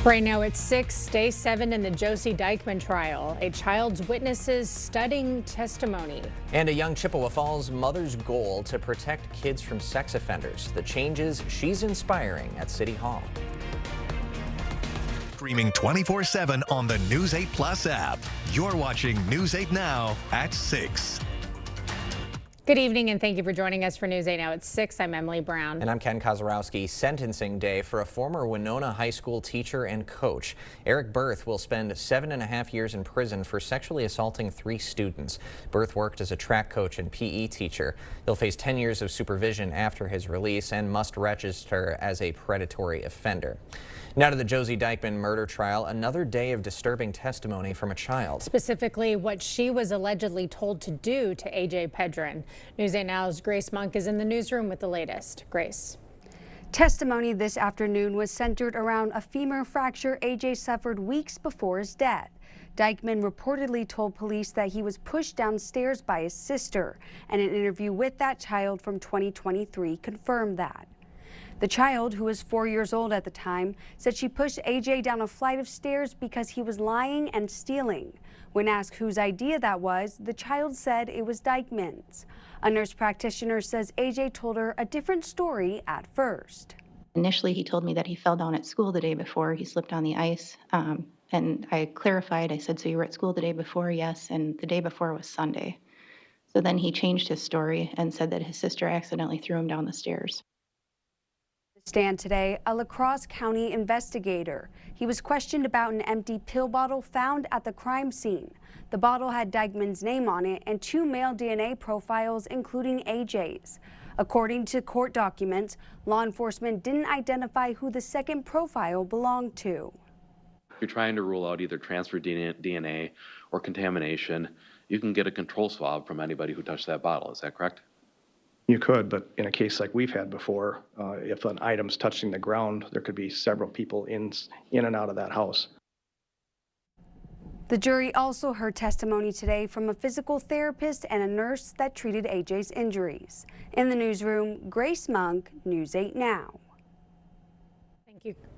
Right now it's 6, day 7 in the Josie Dykman trial. A child's witnesses stunning testimony. And a young Chippewa Falls mother's goal to protect kids from sex offenders. The changes she's inspiring at City Hall. Streaming 24/7 on the News 8 Plus app. You're watching News 8 Now at 6. Good evening and thank you for joining us for News 8 Now at 6. I'm Emily Brown. And I'm Ken Kozarowski. Sentencing day for a former Winona High School teacher and coach. Eric Berth will spend 7.5 years in prison for sexually assaulting 3 students. Berth worked as a track coach and PE teacher. He'll face 10 years of supervision after his release and must register as a predatory offender. Now to the Josie Dykman murder trial, another day of disturbing testimony from a child. Specifically, what she was allegedly told to do to AJ Pedren. News 8 Now's Grace Monk is in the newsroom with the latest. Grace. Testimony this afternoon was centered around a femur fracture AJ suffered weeks before his death. Dykman reportedly told police that he was pushed downstairs by his sister, and an interview with that child from 2023 confirmed that. The child, who was 4 years old at the time, said she pushed AJ down a flight of stairs because he was lying and stealing. When asked whose idea that was, the child said it was Dykman's. A nurse practitioner says AJ told her a different story at first. Initially, he told me that he fell down at school the day before. He slipped on the ice, and I clarified. I said, "So you were at school the day before?" "Yes," and the day before was Sunday. So then he changed his story and said that his sister accidentally threw him down the stairs. Stand today, a La Crosse County investigator. He was questioned about an empty pill bottle found at the crime scene. The bottle had Dykman's name on it and 2 male DNA profiles, including AJ's. According to court documents, law enforcement didn't identify who the second profile belonged to. If you're trying to rule out either transferred DNA or contamination, you can get a control swab from anybody who touched that bottle. Is that correct? You could, but in a case like we've had before, if an item's touching the ground, there could be several people in and out of that house. The jury also heard testimony today from a physical therapist and a nurse that treated AJ's injuries. In the newsroom, Grace Monk, News 8 Now.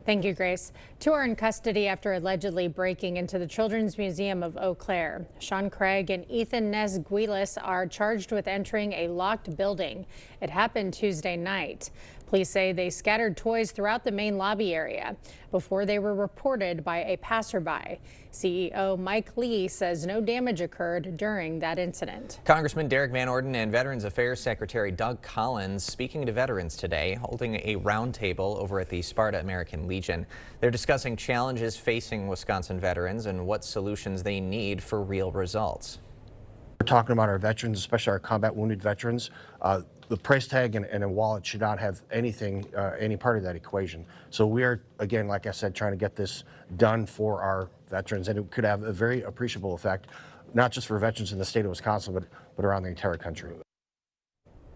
Thank you, Grace. 2 are in custody after allegedly breaking into the Children's Museum of Eau Claire. Sean Craig and Ethan Nesguilis are charged with entering a locked building. It happened Tuesday night. Police say they scattered toys throughout the main lobby area before they were reported by a passerby. CEO Mike Lee says no damage occurred during that incident. Congressman Derek Van Orden and Veterans Affairs Secretary Doug Collins speaking to veterans today, holding a roundtable over at the Sparta American Legion. They're discussing challenges facing Wisconsin veterans and what solutions they need for real results. We're talking about our veterans, especially our combat wounded veterans. The price tag and a wallet should not have anything, any part of that equation. So we are, again, like I said, trying to get this done for our veterans, and it could have a very appreciable effect, not just for veterans in the state of Wisconsin, but around the entire country.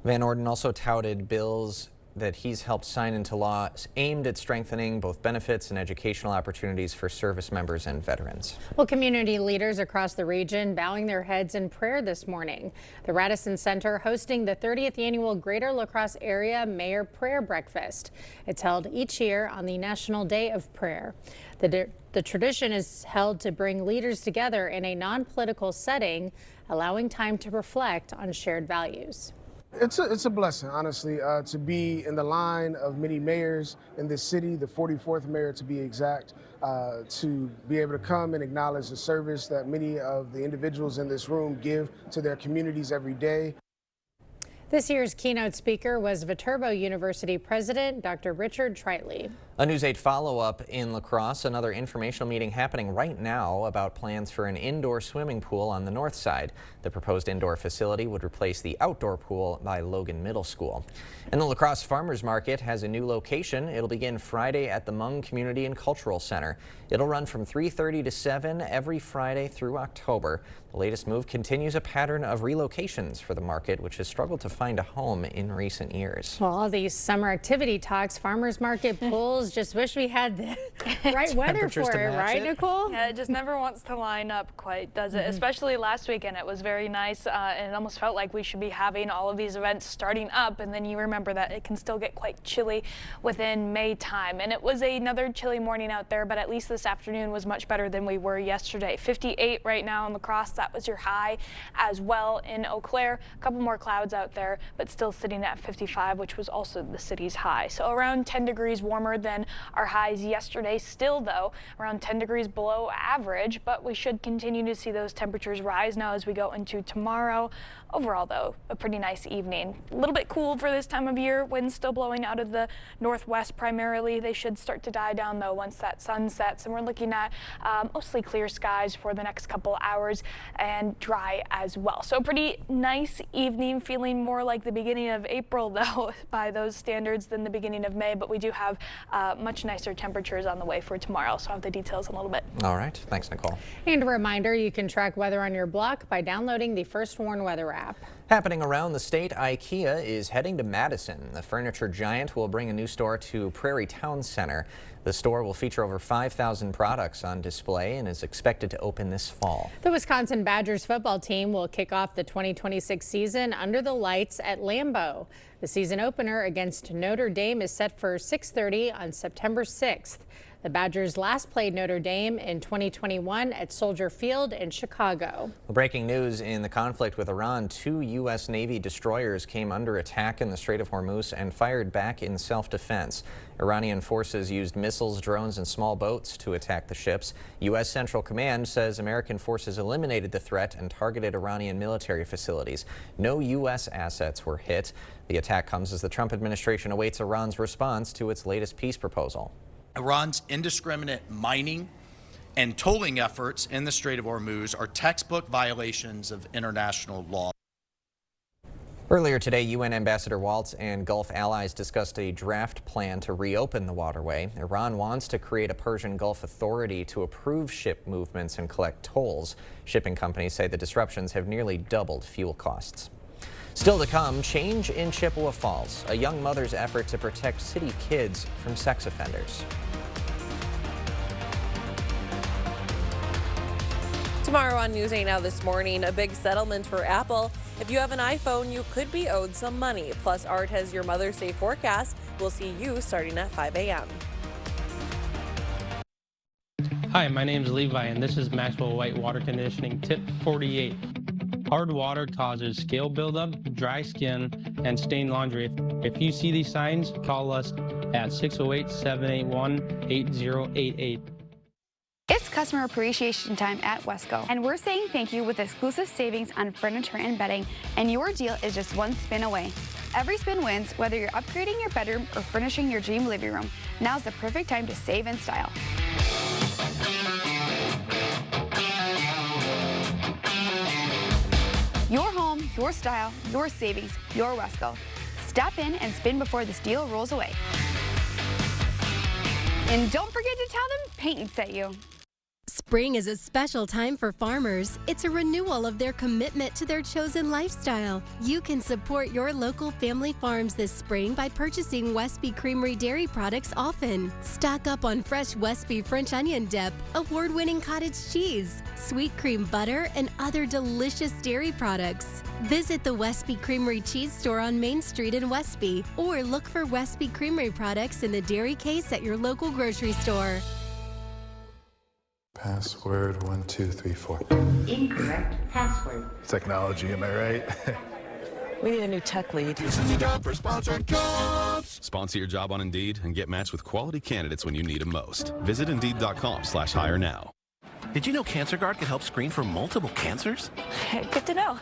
Van Orden also touted bills that he's helped sign into law aimed at strengthening both benefits and educational opportunities for service members and veterans. Well, community leaders across the region bowing their heads in prayer this morning. The Radisson Center hosting the 30th annual Greater La Crosse Area Mayor Prayer Breakfast. It's held each year on the National Day of Prayer. The tradition is held to bring leaders together in a non-political setting, allowing time to reflect on shared values. It's a blessing, honestly, to be in the line of many mayors in this city, the 44th mayor to be exact, to be able to come and acknowledge the service that many of the individuals in this room give to their communities every day. This year's keynote speaker was Viterbo University President Dr. Richard Tritley. A News 8 follow-up in La Crosse, another informational meeting happening right now about plans for an indoor swimming pool on the north side. The proposed indoor facility would replace the outdoor pool by Logan Middle School. And the La Crosse Farmers Market has a new location. It'll begin Friday at the Mung Community and Cultural Center. It'll run from 3:30 to 7 every Friday through October. The latest move continues a pattern of relocations for the market, which has struggled to find a home in recent years. Well, all these summer activity talks, farmers market pools, just wish we had the right weather Temperatures for to it, match right, it? Nicole? Yeah, it just never wants to line up quite, does it? Especially last weekend, it was very nice, and it almost felt like we should be having all of these events starting up, and then you remember that it can still get quite chilly within May time. And it was another chilly morning out there, but at least this afternoon was much better than we were yesterday. 58 right now in La Crosse, that was your high as well in Eau Claire. A couple more clouds out there, but still sitting at 55, which was also the city's high. So around 10 degrees warmer than our highs yesterday. Still though, around 10 degrees below average, but we should continue to see those temperatures rise now as we go into tomorrow. Overall though, a pretty nice evening. A little bit cool for this time of year. Winds still blowing out of the northwest primarily. They should start to die down though once that sun sets, and we're looking at mostly clear skies for the next couple hours and dry as well. So a pretty nice evening, feeling more like the beginning of April though by those standards than the beginning of May, but we do have much nicer temperatures on the way for tomorrow. So I'll have the details in a little bit. All right. Thanks, Nicole. And a reminder, you can track weather on your block by downloading the First Warn weather app. Happening around the state, IKEA is heading to Madison. The furniture giant will bring a new store to Prairie Town Center. The store will feature over 5,000 products on display and is expected to open this fall. The Wisconsin Badgers football team will kick off the 2026 season under the lights at Lambeau. The season opener against Notre Dame is set for 6:30 on September 6th. The Badgers last played Notre Dame in 2021 at Soldier Field in Chicago. Breaking news in the conflict with Iran, 2 U.S. Navy destroyers came under attack in the Strait of Hormuz and fired back in self-defense. Iranian forces used missiles, drones, and small boats to attack the ships. U.S. Central Command says American forces eliminated the threat and targeted Iranian military facilities. No U.S. assets were hit. The attack comes as the Trump administration awaits Iran's response to its latest peace proposal. Iran's indiscriminate mining and tolling efforts in the Strait of Hormuz are textbook violations of international law. Earlier today, UN Ambassador Waltz and Gulf allies discussed a draft plan to reopen the waterway. Iran wants to create a Persian Gulf authority to approve ship movements and collect tolls. Shipping companies say the disruptions have nearly doubled fuel costs. Still to come, change in Chippewa Falls, a young mother's effort to protect city kids from sex offenders. Tomorrow on News 8 Now this morning, a big settlement for Apple. If you have an iPhone, you could be owed some money. Plus, Art has your Mother's Day forecast. We'll see you starting at 5 a.m. Hi, my name is Levi, and this is Maxwell White Water Conditioning Tip 48. Hard water causes scale buildup, dry skin, and stained laundry. If you see these signs, call us at 608-781-8088. It's customer appreciation time at Wesco, and we're saying thank you with exclusive savings on furniture and bedding, and your deal is just one spin away. Every spin wins, whether you're upgrading your bedroom or furnishing your dream living room. Now's the perfect time to save in style. Your home, your style, your savings, your Wesco. Stop in and spin before this deal rolls away. And don't forget to tell them Peyton sent you. Spring is a special time for farmers. It's a renewal of their commitment to their chosen lifestyle. You can support your local family farms this spring by purchasing Westby Creamery dairy products often. Stock up on fresh Westby French onion dip, award-winning cottage cheese, sweet cream butter, and other delicious dairy products. Visit the Westby Creamery Cheese Store on Main Street in Westby, or look for Westby Creamery products in the dairy case at your local grocery store. Password 1234. Incorrect password. Technology, am I right? We need a new tech lead. This is the job for sponsored jobs. Sponsor your job on Indeed and get matched with quality candidates when you need them most. Visit Indeed.com/hire now. Did you know CancerGuard can help screen for multiple cancers? Good to know.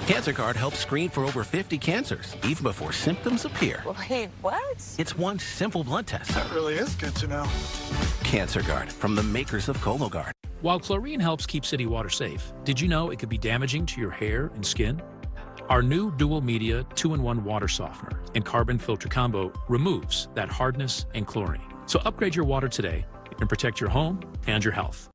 CancerGuard helps screen for over 50 cancers, even before symptoms appear. Wait, what? It's one simple blood test. That really is good to know. CancerGuard, from the makers of Cologuard. While chlorine helps keep city water safe, did you know it could be damaging to your hair and skin? Our new dual media 2-in-1 water softener and carbon filter combo removes that hardness and chlorine. So upgrade your water today and protect your home and your health.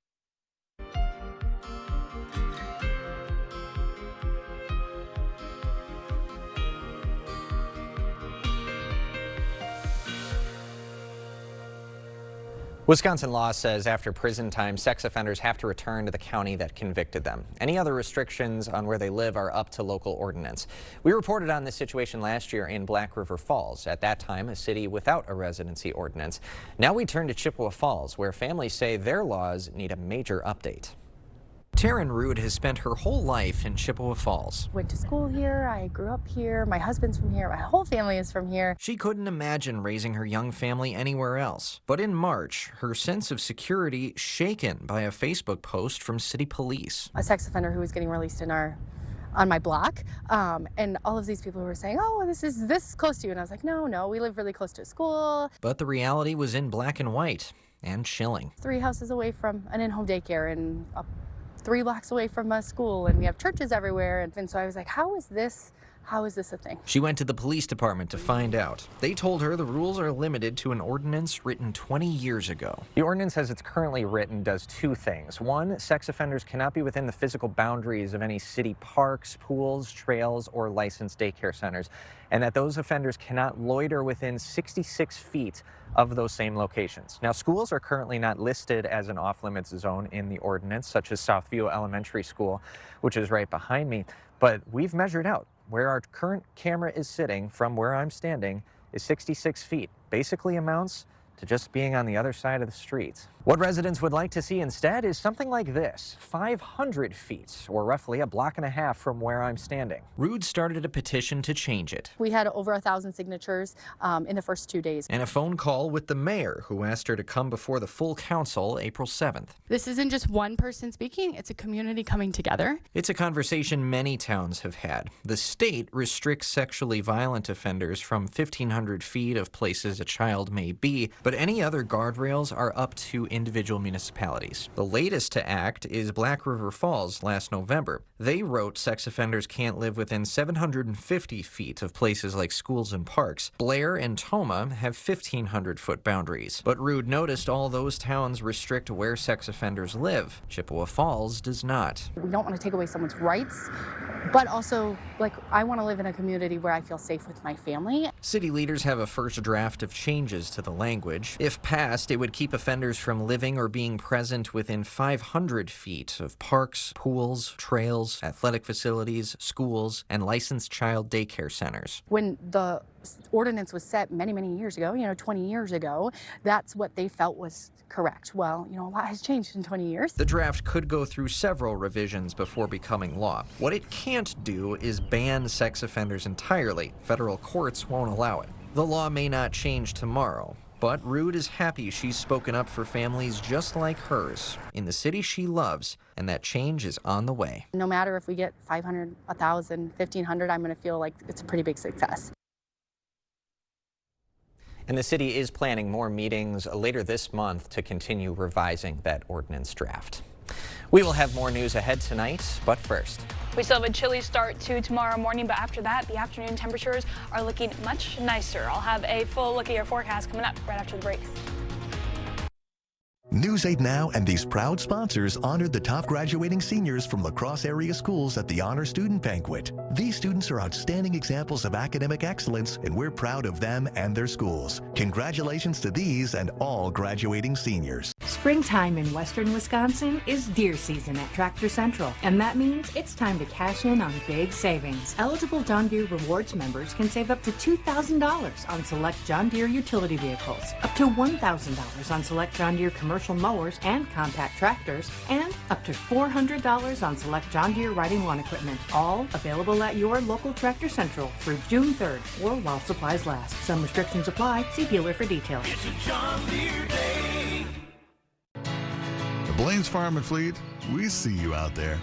Wisconsin law says after prison time, sex offenders have to return to the county that convicted them. Any other restrictions on where they live are up to local ordinance. We reported on this situation last year in Black River Falls, at that time a city without a residency ordinance. Now we turn to Chippewa Falls, where families say their laws need a major update. Taryn Rood has spent her whole life in Chippewa Falls. Went to school here, I grew up here, my husband's from here, my whole family is from here. She couldn't imagine raising her young family anywhere else. But in March, her sense of security shaken by a Facebook post from city police. A sex offender who was getting released on my block, and all of these people were saying, oh, this is close to you, and I was like, no, we live really close to a school. But the reality was in black and white and chilling. 3 houses away from an in-home daycare and 3 blocks away from a school, and we have churches everywhere. And so I was like, how is this a thing? She went to the police department to find out. They told her the rules are limited to an ordinance written 20 years ago. The ordinance as it's currently written does 2 things. 1, sex offenders cannot be within the physical boundaries of any city parks, pools, trails, or licensed daycare centers, and that those offenders cannot loiter within 66 feet of those same locations. Now, schools are currently not listed as an off-limits zone in the ordinance, such as Southview Elementary School, which is right behind me, but we've measured out where our current camera is sitting from where I'm standing is 66 feet. Basically amounts to just being on the other side of the street. What residents would like to see instead is something like this, 500 feet, or roughly 1.5 blocks from where I'm standing. Rood started a petition to change it. We had over 1,000 signatures in the first 2 days. And a phone call with the mayor, who asked her to come before the full council April 7th. This isn't just one person speaking, it's a community coming together. It's a conversation many towns have had. The state restricts sexually violent offenders from 1,500 feet of places a child may be, but any other guardrails are up to individual municipalities. The latest to act is Black River Falls last November. They wrote sex offenders can't live within 750 feet of places like schools and parks. Blair and Tomah have 1,500-foot boundaries. But Rood noticed all those towns restrict where sex offenders live. Chippewa Falls does not. We don't want to take away someone's rights, but also, I want to live in a community where I feel safe with my family. City leaders have a first draft of changes to the language. If passed, it would keep offenders from living or being present within 500 feet of parks, pools, trails, athletic facilities, schools, and licensed child daycare centers. When the ordinance was set many, many years ago, 20 years ago, that's what they felt was correct. Well, a lot has changed in 20 years. The draft could go through several revisions before becoming law. What it can't do is ban sex offenders entirely. Federal courts won't allow it. The law may not change tomorrow, but Rood is happy she's spoken up for families just like hers in the city she loves, and that change is on the way. No matter if we get 500, 1,000, 1,500, I'm going to feel like it's a pretty big success. And the city is planning more meetings later this month to continue revising that ordinance draft. We will have more news ahead tonight, but first. We still have a chilly start to tomorrow morning, but after that, the afternoon temperatures are looking much nicer. I'll have a full look at your forecast coming up right after the break. News 8 Now and these proud sponsors honored the top graduating seniors from La Crosse area schools at the Honor Student Banquet. These students are outstanding examples of academic excellence, and we're proud of them and their schools. Congratulations to these and all graduating seniors. Springtime in western Wisconsin is deer season at Tractor Central, and that means it's time to cash in on big savings. Eligible John Deere Rewards members can save up to $2,000 on select John Deere utility vehicles, up to $1,000 on select John Deere commercial mowers and compact tractors, and up to $400 on select John Deere riding lawn equipment. All available at your local Tractor Central through June 3rd or while supplies last. Some restrictions apply. See dealer for details. It's a John Deere day. At Blaine's Farm and Fleet, we see you out there,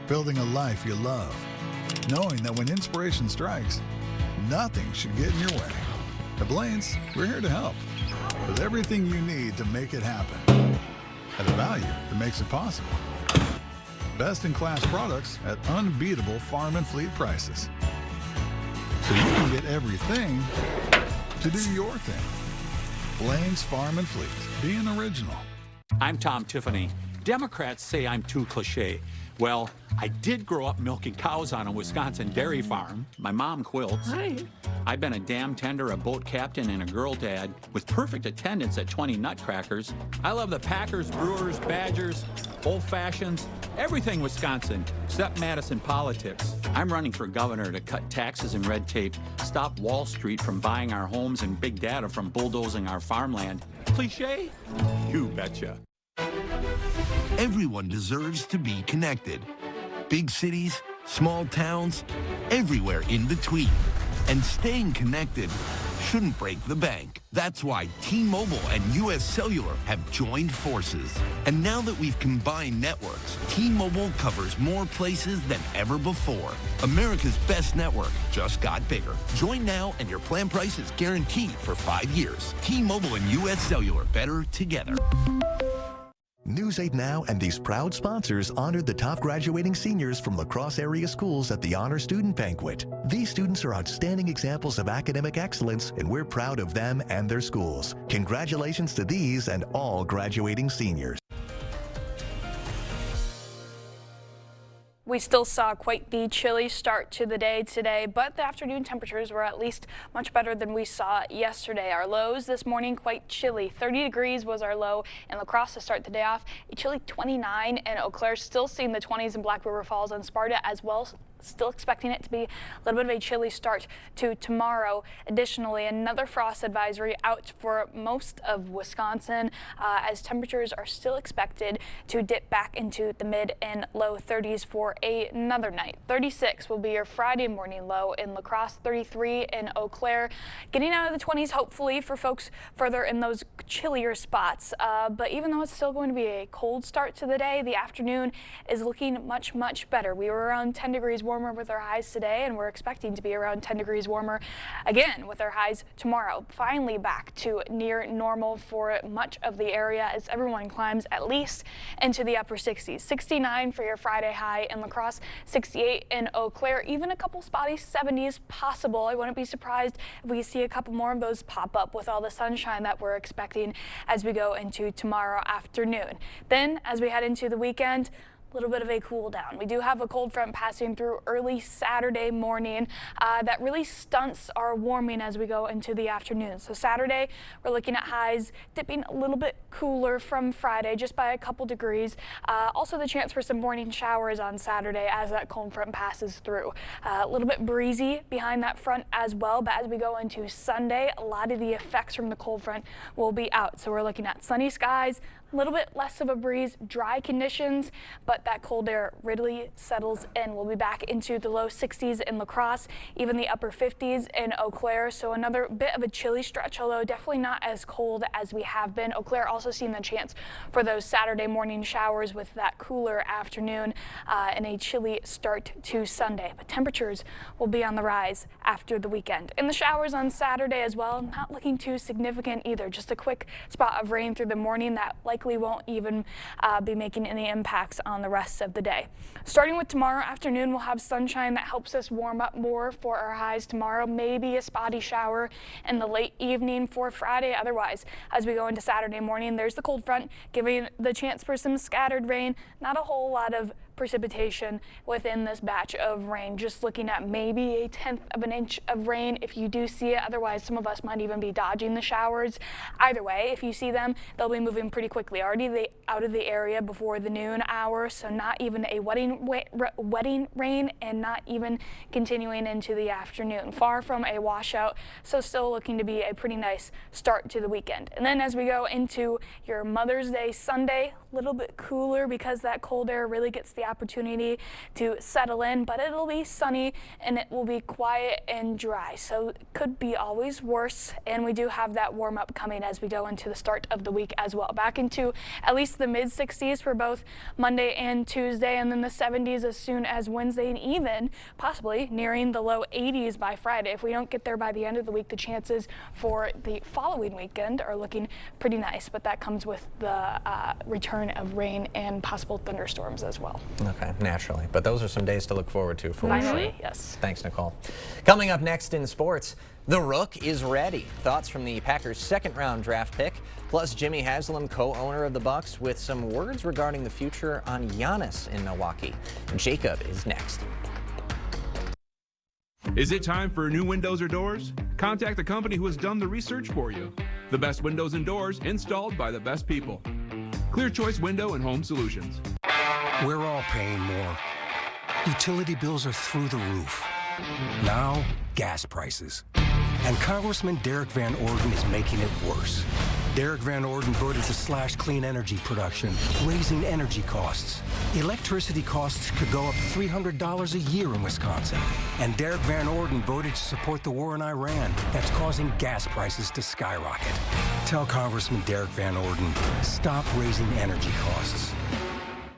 building a life you love, knowing that when inspiration strikes, nothing should get in your way. At Blaine's, we're here to help, with everything you need to make it happen, at a value that makes it possible. Best-in-class products at unbeatable farm and fleet prices. So you can get everything to do your thing. Blaine's Farm and Fleet, being original. I'm Tom Tiffany. Democrats say I'm too cliche. Well, I did grow up milking cows on a Wisconsin dairy farm. My mom quilts. Hi. I've been a dam tender, a boat captain, and a girl dad with perfect attendance at 20 Nutcrackers. I love the Packers, Brewers, Badgers, Old Fashions, everything Wisconsin, except Madison politics. I'm running for governor to cut taxes and red tape, stop Wall Street from buying our homes and big data from bulldozing our farmland. Cliche? You betcha. Everyone deserves to be connected. Big cities, small towns, everywhere in between. And staying connected shouldn't break the bank. That's why T-Mobile and US Cellular have joined forces. And now that we've combined networks, T-Mobile covers more places than ever before. America's best network just got bigger. Join now and your plan price is guaranteed for 5 years. T-Mobile and US Cellular, better together. News 8 Now and these proud sponsors honored the top graduating seniors from La Crosse area schools at the Honor Student Banquet. These students are outstanding examples of academic excellence, and we're proud of them and their schools. Congratulations to these and all graduating seniors. We still saw quite the chilly start to the day today, but the afternoon temperatures were at least much better than we saw yesterday. Our lows this morning quite chilly. 30 degrees was our low in La Crosse to start the day off. A chilly 29 in Eau Claire, still seeing the 20s in Black River Falls and Sparta as well. Still expecting it to be a little bit of a chilly start to tomorrow. Additionally, another frost advisory out for most of Wisconsin as temperatures are still expected to dip back into the mid and low 30s for another night. 36 will be your Friday morning low in La Crosse, 33 in Eau Claire. Getting out of the 20s hopefully for folks further in those chillier spots. But even though it's still going to be a cold start to the day, the afternoon is looking much, much better. We were around 10 degrees warmer with our highs today, and we're expecting to be around 10 degrees warmer again with our highs tomorrow. Finally back to near normal for much of the area as everyone climbs at least into the upper 60s. 69 for your Friday high in La Crosse, 68 in Eau Claire, even a couple spotty 70s possible. I wouldn't be surprised if we see a couple more of those pop up with all the sunshine that we're expecting as we go into tomorrow afternoon. Then as we head into the weekend, little bit of a cool down. We do have a cold front passing through early Saturday morning that really stunts our warming as we go into the afternoon. So Saturday, we're looking at highs dipping a little bit cooler from Friday, just by a couple degrees. Also the chance for some morning showers on Saturday as that cold front passes through. A little bit breezy behind that front as well, but as we go into Sunday, a lot of the effects from the cold front will be out. So we're looking at sunny skies, a little bit less of a breeze, dry conditions, but that cold air really settles in. We'll be back into the low 60s in La Crosse, even the upper 50s in Eau Claire. So another bit of a chilly stretch, although definitely not as cold as we have been. Eau Claire also seeing the chance for those Saturday morning showers with that cooler afternoon and a chilly start to Sunday. But temperatures will be on the rise after the weekend. And the showers on Saturday as well, not looking too significant either. Just a quick spot of rain through the morning that likely won't even be making any impacts on the rest of the day. Starting with tomorrow afternoon, we'll have sunshine that helps us warm up more for our highs tomorrow. Maybe a spotty shower in the late evening for Friday. Otherwise, as we go into Saturday morning, there's the cold front giving the chance for some scattered rain. Not a whole lot of precipitation within this batch of rain. Just looking at maybe a 1/10 of an inch of rain if you do see it. Otherwise, some of us might even be dodging the showers. Either way, if you see them, they'll be moving pretty quickly. Already out of the area before the noon hour, so not even a wetting rain and not even continuing into the afternoon. Far from a washout, so still looking to be a pretty nice start to the weekend. And then as we go into your Mother's Day Sunday, a little bit cooler because that cold air really gets the opportunity to settle in, but it'll be sunny and it will be quiet and dry, so it could be always worse. And we do have that warm up coming as we go into the start of the week as well. Back into at least the mid 60s for both Monday and Tuesday, and then the 70s as soon as Wednesday, and even possibly nearing the low 80s by Friday. If we don't get there by the end of the week, the chances for the following weekend are looking pretty nice, but that comes with the return of rain and possible thunderstorms as well. Okay, naturally. But those are some days to look forward to for Finally, sure. yes. Thanks, Nicole. Coming up next in sports, the Rook is ready. Thoughts from the Packers' second-round draft pick, plus Jimmy Haslam, co-owner of the Bucks, with some words regarding the future on Giannis in Milwaukee. Jacob is next. Is it time for new windows or doors? Contact the company who has done the research for you. The best windows and doors installed by the best people. Clear Choice Window and Home Solutions. We're all paying more. Utility bills are through the roof. Now, gas prices. And Congressman Derek Van Orden is making it worse. Derek Van Orden voted to slash clean energy production, raising energy costs. Electricity costs could go up $300 a year in Wisconsin. And Derek Van Orden voted to support the war in Iran that's causing gas prices to skyrocket. Tell Congressman Derek Van Orden, stop raising energy costs.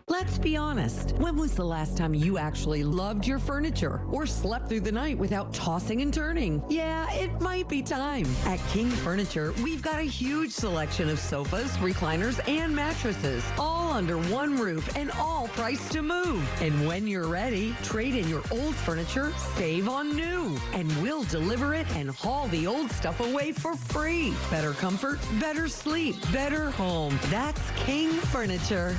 Let's be honest. When was the last time you actually loved your furniture or slept through the night without tossing and turning? Yeah, it might be time. At King Furniture, we've got a huge selection of sofas, recliners, and mattresses, all under one roof and all priced to move. And when you're ready, trade in your old furniture, save on new, and we'll deliver it and haul the old stuff away for free. Better comfort, better sleep, better home. That's King Furniture.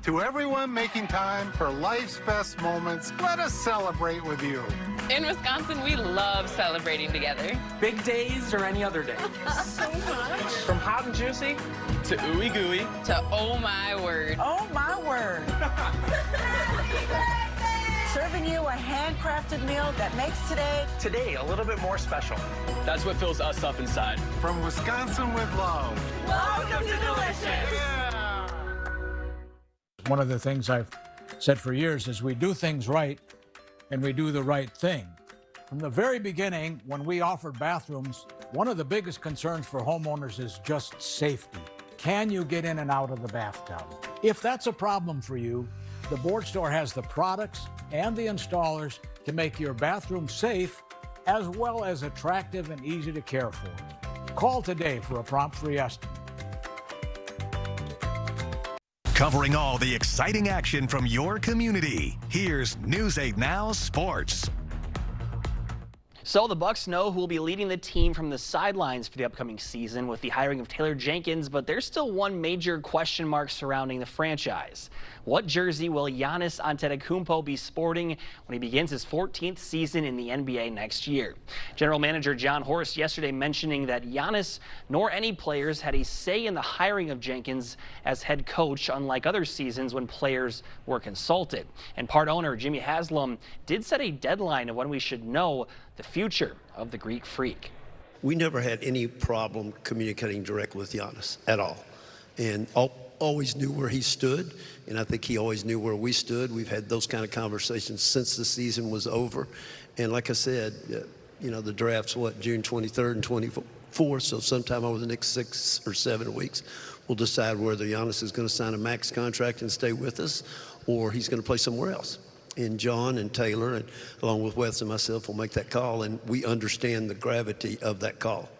To everyone making time for life's best moments, let us celebrate with you. In Wisconsin, we love celebrating together. Big days or any other day. So much. From hot and juicy to ooey gooey to oh my word. Oh my word. Serving you a handcrafted meal that makes today a little bit more special. That's what fills us up inside. From Wisconsin with love. Welcome to Delicious. Yeah. One of the things I've said for years is we do things right and we do the right thing. From the very beginning, when we offered bathrooms, one of the biggest concerns for homeowners is just safety. Can you get in and out of the bathtub? If that's a problem for you, the Board Store has the products and the installers to make your bathroom safe as well as attractive and easy to care for. Call today for a prompt free estimate. Covering all the exciting action from your community, here's News 8 Now Sports. So the Bucks know who will be leading the team from the sidelines for the upcoming season with the hiring of Taylor Jenkins, but there's still one major question mark surrounding the franchise. What jersey will Giannis Antetokounmpo be sporting when he begins his 14th season in the NBA next year? General Manager John Horst yesterday mentioning that Giannis nor any players had a say in the hiring of Jenkins as head coach, unlike other seasons when players were consulted. And part owner Jimmy Haslam did set a deadline of when we should know the future of the Greek Freak. We never had any problem communicating directly with Giannis at all, and always knew where he stood, and I think he always knew where we stood. We've had those kind of conversations since the season was over, and like I said, the draft's June 23rd and 24th, so sometime over the next 6 or 7 weeks, we'll decide whether Giannis is going to sign a max contract and stay with us, or he's going to play somewhere else. And John and Taylor, and along with Wes and myself, will make that call, and we understand the gravity of that call.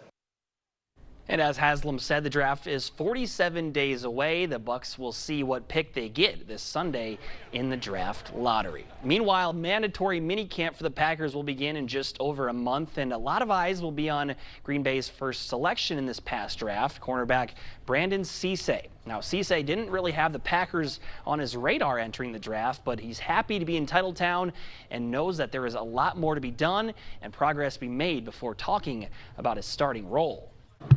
And as Haslam said, the draft is 47 days away. The Bucks will see what pick they get this Sunday in the draft lottery. Meanwhile, mandatory minicamp for the Packers will begin in just over a month, and a lot of eyes will be on Green Bay's first selection in this past draft, cornerback Brandon Cisse. Now, Cisse didn't really have the Packers on his radar entering the draft, but he's happy to be in Titletown and knows that there is a lot more to be done and progress to be made before talking about his starting role.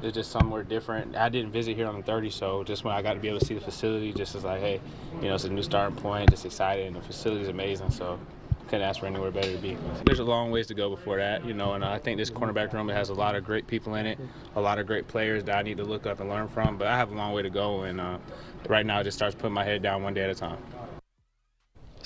It's just somewhere different. I didn't visit here on the 30, so just when I got to be able to see the facility, just as like, hey, it's a new starting point, just excited, and the facility is amazing, so couldn't ask for anywhere better to be. There's a long ways to go before that, and I think this cornerback room has a lot of great people in it, a lot of great players that I need to look up and learn from, but I have a long way to go, and right now it just starts putting my head down one day at a time.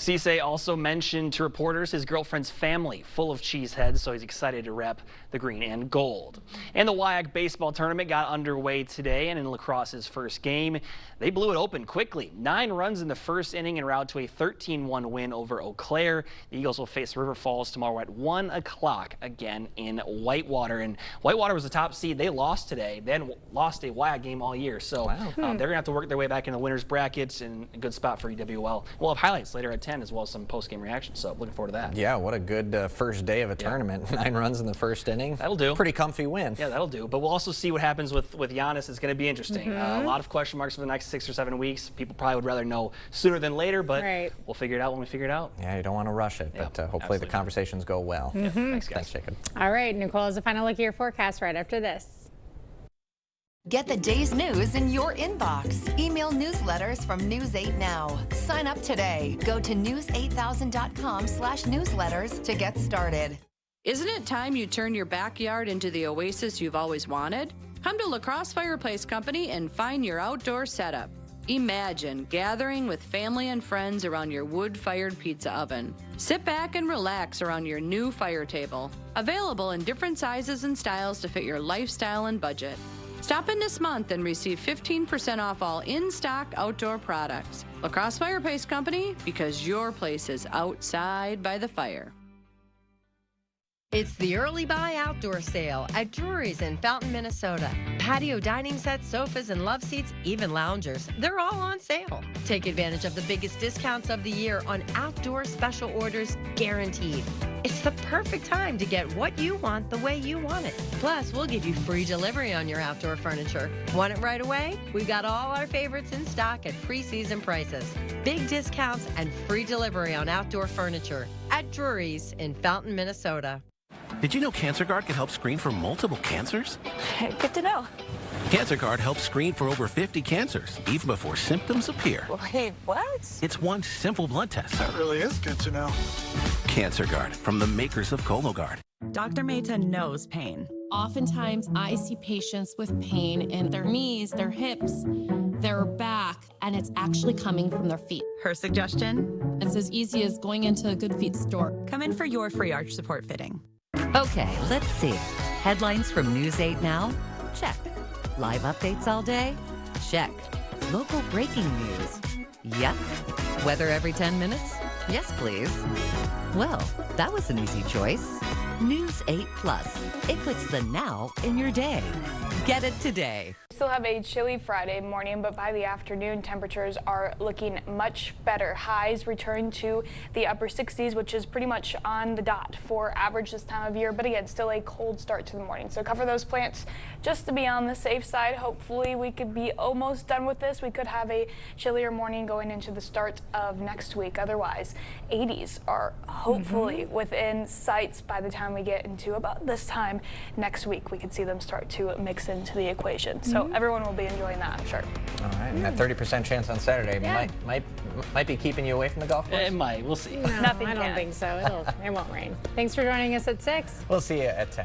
Cisse also mentioned to reporters his girlfriend's family full of cheeseheads, so he's excited to rep the green and gold. And the WIAC baseball tournament got underway today, and in lacrosse's first game, they blew it open quickly. 9 runs in the first inning en route to a 13-1 win over Eau Claire. The Eagles will face River Falls tomorrow at 1 o'clock again in Whitewater. And Whitewater was the top seed. They lost today. They hadn't lost a WIAC game all year, so they're going to have to work their way back in the winners brackets, and a good spot for EWL. We'll have highlights later at 10 as well as some post-game reactions, so looking forward to that. Yeah, what a good first day of a tournament. 9 runs in the first inning. That'll do. Pretty comfy win. Yeah, that'll do. But we'll also see what happens with Giannis. It's going to be interesting. A lot of question marks for the next 6 or 7 weeks. People probably would rather know sooner than later, but we'll figure it out when we figure it out. Yeah, you don't want to rush it, but hopefully the conversations go well. Thanks, guys. Thanks, Jacob. All right, Nicole has a final look at your forecast right after this. Get the day's news in your inbox. Email newsletters from News 8 Now. Sign up today. Go to news8000.com/newsletters to get started. Isn't it time you turn your backyard into the oasis you've always wanted? Come to La Crosse Fireplace Company and find your outdoor setup. Imagine gathering with family and friends around your wood-fired pizza oven. Sit back and relax around your new fire table. Available in different sizes and styles to fit your lifestyle and budget. Stop in this month and receive 15% off all in-stock outdoor products. La Crosse Fireplace Company, because your place is outside by the fire. It's the Early Buy Outdoor Sale at Drury's in Fountain, Minnesota. Patio dining sets, sofas, and love seats, even loungers, they're all on sale. Take advantage of the biggest discounts of the year on outdoor special orders guaranteed. It's the perfect time to get what you want the way you want it. Plus, we'll give you free delivery on your outdoor furniture. Want it right away? We've got all our favorites in stock at pre-season prices. Big discounts and free delivery on outdoor furniture at Drury's in Fountain, Minnesota. Did you know CancerGuard can help screen for multiple cancers? Good to know. CancerGuard helps screen for over 50 cancers, even before symptoms appear. Wait, what? It's one simple blood test. That really is good to know. CancerGuard, from the makers of Cologuard. Dr. Mehta knows pain. Oftentimes, I see patients with pain in their knees, their hips, their back, and it's actually coming from their feet. Her suggestion? It's as easy as going into a Good Feet store. Come in for your free arch support fitting. Okay, let's see. Headlines from News 8 Now? Check. Live updates all day? Check. Local breaking news? Yep. Weather every 10 minutes? Yes, please. Well, that was an easy choice. News 8 Plus. It puts the now in your day. Get it today. Still have a chilly Friday morning, but by the afternoon, temperatures are looking much better. Highs return to the upper 60s, which is pretty much on the dot for average this time of year. But again, still a cold start to the morning. So cover those plants just to be on the safe side. Hopefully we could be almost done with this. We could have a chillier morning going into the start of next week. Otherwise, 80s are hopefully within sights by the time we get into about this time next week. We could see them start to mix into the equation. So everyone will be enjoying that, I'm sure. All right, and that 30% chance on Saturday might be keeping you away from the golf course? It might, we'll see. No, I don't think so. It won't rain. Thanks for joining us at 6. We'll see you at 10.